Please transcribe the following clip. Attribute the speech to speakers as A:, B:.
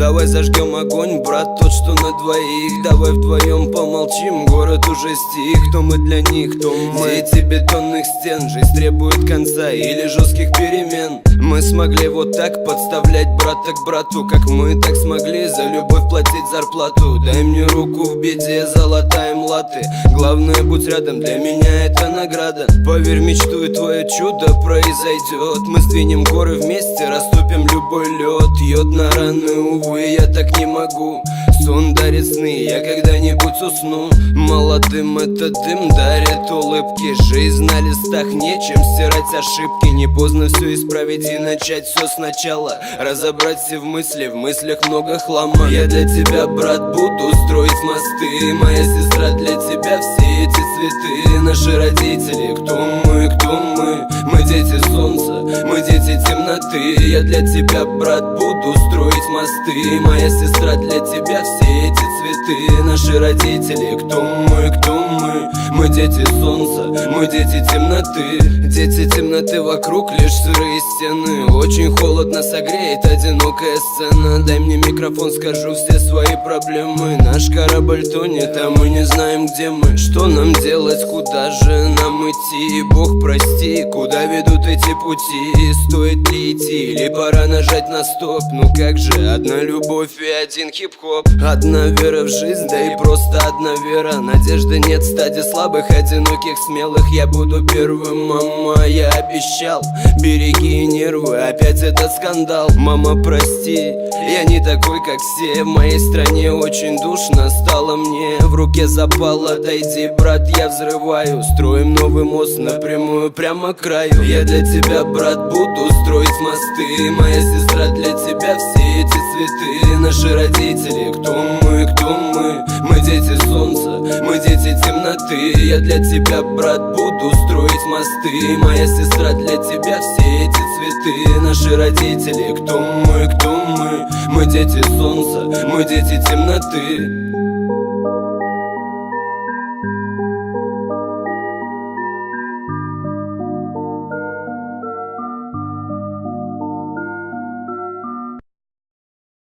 A: Давай зажгем огонь, брат, тот, что на двоих. Давай вдвоем помолчим, город уже стих. Кто мы для них, кто мы. Дети бетонных стен, жизнь требует конца или жестких перемен. Мы смогли вот так подставлять брата к брату, как мы так смогли за любовь платить зарплату. Дай мне руку в беде, золотая млаты. Главное, будь рядом, для меня это награда. Поверь, мечту, и твое чудо произойдет. Мы сдвинем горы вместе, растопим любой лед. Йод на раны, увы, я так не могу. Сон дарит сны, я когда-нибудь усну. Молодым этот дым дарит улыбки. Жизнь на листах, нечем стирать ошибки. Не поздно все исправить и начать все сначала. Разобрать все в мыслях много хлама. Я для тебя, брат, буду строить мосты. Моя сестра, для тебя все эти цветы. Наши родители, кто мы, кто мы? Мы дети солнца, мы дети темноты. Я для тебя, брат, буду строить мосты. Моя сестра, для тебя все эти цветы. Наши родители, кто мы, кто мы? Мы дети солнца, мы дети темноты. Дети темноты, вокруг лишь сырые стены. Очень холодно, согреет одинокая сцена. Дай мне микрофон, скажу все свои проблемы. Наш корабль тонет, а мы не знаем, где мы. Что нам делать, куда же нам идти? Бог прости, куда ведут эти пути? Стоит ли идти, или пора нажать на стоп? Ну как же, одна любовь и один хип-хоп. Одна вера в жизнь, да и просто одна вера. Надежды нет в стаде слабых, одиноких, смелых. Я буду первым, мама, я обещал. Береги нервы, опять этот скандал. Мама, прости, я не такой, как все. В моей стране очень душно стало мне. В руке запал, отойди, брат, я взрываю. Строим новый мост напрямую, прямо к краю. Я для тебя, брат, буду строить мосты. Моя сестра, для тебя все эти цветы. Наши родители, кто мы, кто мы? Мы дети солнца, мы дети темноты. Я для тебя, брат, буду строить мосты. Моя сестра, для тебя все эти цветы. Наши родители, кто мы, кто мы? Мы дети солнца, мы дети темноты.